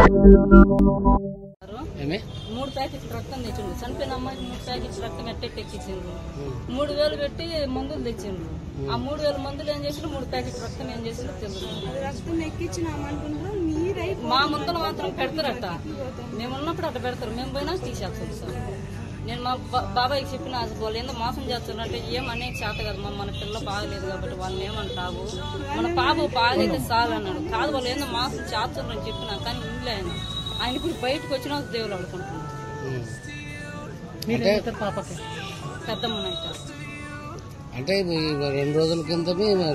3 packets రక్తం తెచ్చిండు. చనిపోయిన అమ్మాయికి 3 ప్యాకెట్స్ రక్తం ఎక్కించిండ్రు. 3000 పెట్టి మందులు తెచ్చిండ్రు. ఆ 3000 మందులు ఏం చేసిండ్రు, 3 ప్యాకెట్స్ రక్తం ఏం చేసిండ్రు తెలుసు. రక్తం ఎక్కించినామంటున్నారు. మా ముందర మాత్రం పెడతారట. మేము ఉన్నప్పుడు అట్లా పెడతారు, మేము పోయినా తీసేస్తాం సార్. నేను మా బాబాయ్కి చెప్పిన వాళ్ళు ఏందో మోసం చేస్తున్నారంటే ఏమనే చేత కదా, మన పిల్ల బాగలేదు కాబట్టి వాళ్ళని ఏమంటావు, మన పాప బాగైతే చాలు అన్నాడు. కాదు వాళ్ళు ఏందో మోసం చేస్తున్నారని చెప్పినా కానీ ఇంట్లో ఆయన ఇప్పుడు బయటకు వచ్చినా దేవుళ్ళు ఆడుకుంటున్నారు. పెద్దమ్మనైతే అంటే 2 రోజుల కింద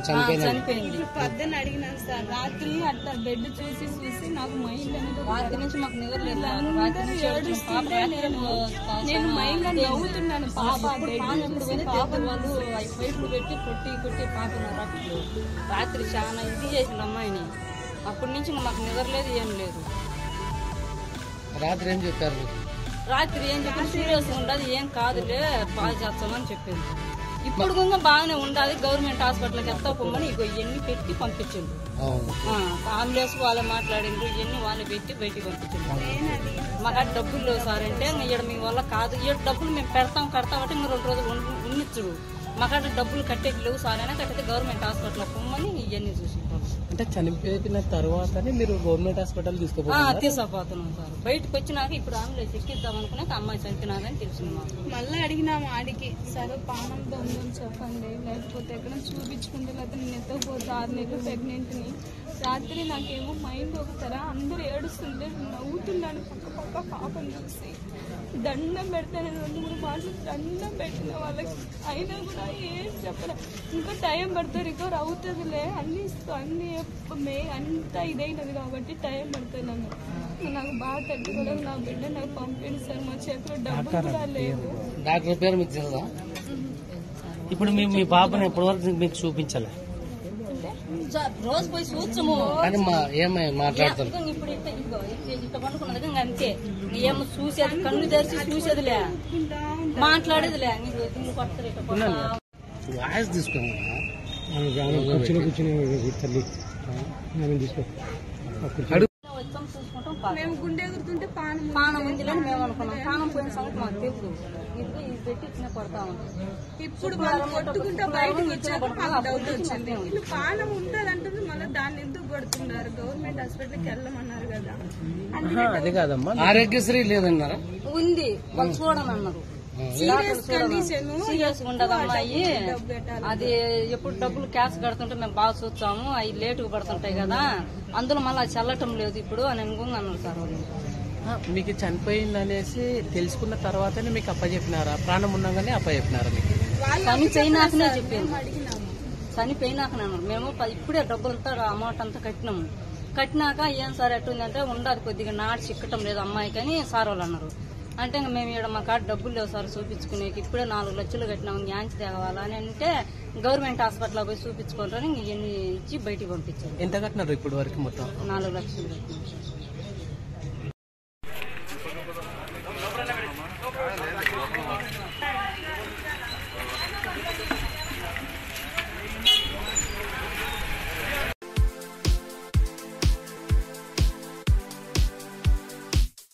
చనిపోయింది. పొద్దున్న అడిగినాను సార్, రాత్రి అట్లా బెడ్ చూసి నాకు మైండ్ అనేది రాత్రి నుంచి మాకు నిద్ర లేదు. నేను మైండ్ నవ్వుతున్నాను. పాపలు పైపులు పెట్టి కొట్టి పాపన్నారు. రాత్రి చాలా ఇది చేసిండు అమ్మాయిని. అప్పటి నుంచి మాకు నిద్ర లేదు, ఏం లేదు. రాత్రి ఏం చెప్పారు? రాత్రి ఏం చెప్పారు, సీరియస్ ఉండదు, ఏం కాదులే బాగా చేస్తామని చెప్పింది. ఇప్పుడు కూడా బాగానే ఉండాలి, గవర్నమెంట్ హాస్పిటల్కి వెళ్తా పొమ్మని ఇవన్నీ పెట్టి పంపించిండు. అంబులెన్స్ వాళ్ళే మాట్లాడిండ్రు, ఇవన్నీ వాళ్ళే పెట్టి బయటికి పంపించిండు. మాకు డబ్బులు లేవు సార్ అంటే ఇక్కడ మీ వల్ల కాదు, ఈ డబ్బులు మేము కడతామంటే ఇంకా 2 రోజులు ఉన్నిచ్చుడు. మాకు డబ్బులు కట్టేకి లేవు సార్ అయినా కట్టితే గవర్నమెంట్ హాస్పిటల్ పొమ్మని ఇవన్నీ చూసి. అంటే చనిపోయిన తర్వాత మీరు గవర్నమెంట్ హాస్పిటల్ తీసుకుపోతున్నాం సార్. బయటకు వచ్చినాక ఇప్పుడు అంబులెన్స్ ఎక్కిద్దాం అనుకున్నాక అమ్మాయి చనిపోయినారని తెలిసింది మాకు. మళ్ళీ అడిగినాము ఆడికి, సరే పానంతో ఉందని చెప్పండి, లేకపోతే ఎక్కడ చూపించుకుంటే లేకపోతే నేను ఎత్తకపోతే 6 నెలలు ప్రెగ్నెంట్ ని. రాత్రి నాకేమో మైండ్ ఒకసారి అందరూ ఏడుస్తుంటే నవ్వుతున్నాను పక్క పాపని చూసి. దండం పెడతాను, 2-3 మాసాలు దండం పెట్టిన వాళ్ళకి, అయినా కూడా ఏం చెప్పరా. ఇంకా టైం పడుతుంది, రికవర్ అవుతుందిలే అన్ని అంతా ఇదైనది కాబట్టి టైం పడుతుంది. నాకు బాగా తట్టుకోలేదు. నా బిడ్డ నాకు పంపింది సార్, మా చేతిలో డబ్బులు కూడా లేవు. డాక్టర్ పేరు మీకు తెలుసా? ఇప్పుడు మీ పాపను ఎప్పటివరకు మీకు చూపించాలి? రోజు పోయి చూచము మాట్లాడతారు. ఇప్పుడు ఇట్లా పండుకున్నది ఇంకా అంతే. ఏమో చూసేది, కన్ను తెరిచి చూసేదిలే, మాట్లాడేదిలే. వాయిస్ తీసుకోండి. మేము గుండె ఎగురుతుంటే పానం ఉందిలేని మేము అనుకున్నాం. పానం పోయిన సంగతి మాకు తెలుసు. ఇది పెట్టి ఇచ్చిన కొడతా ఉంటాం. ఇప్పుడు మనం కొట్టుకుంటే బయటకు వచ్చాక మాకు డౌట్ వచ్చింది, వీళ్ళు పానం ఉంటదంటుంది, మళ్ళీ దాన్ని ఎందుకు కొడుతున్నారు? గవర్నమెంట్ హాస్పిటల్కి వెళ్ళమన్నారు కదా. అది కాదమ్మా, ఆరోగ్యశ్రీ లేదన్నారా? ఉంది, వాళ్ళు చూడమన్నారు. సీరియస్ ఉండదు అమ్మాయి, అది ఎప్పుడు డబ్బులు క్యాష్ కడుతుంటే మేము బాగా చూస్తాము, అవి లేటుగా పడుతుంటాయి కదా, అందులో మళ్ళీ చల్లటం లేదు ఇప్పుడు అని అన్నారు సార్ వాళ్ళు. మీకు చనిపోయింది అనేసి తెలుసుకున్న తర్వాతనే మీకు అప్పచెప్పినారా? ప్రాణం ఉండగానే అప్పచెప్పినారా? మీకు చనిపోయినాకనే చెప్పింది. చనిపోయినాకనే అన్నారు. మేము ఇప్పుడే డబ్బులంతా అమౌంట్ అంతా కట్టినాము. కట్టినాక ఏం సార్ ఎట్టుందంటే ఉండదు, కొద్దిగా నాటి చిక్కటం లేదు అమ్మాయికి అని సార్ వాళ్ళు అన్నారు. అంటే మేము ఇక్కడ మా కాడ డబ్బులు లేవు సార్ చూపించుకునేకి, ఇప్పుడే 4 లక్షలు కట్టినాము, న్యాన్స్ తేవాలని అంటే గవర్నమెంట్ హాస్పిటల్ పోయి చూపించుకుంటారని ఇవన్నీ ఇచ్చి బయటికి పంపించారు. ఎంత కట్టినారు ఇప్పుడు వరకు? మొత్తం 4 లక్షలు కట్టినారు.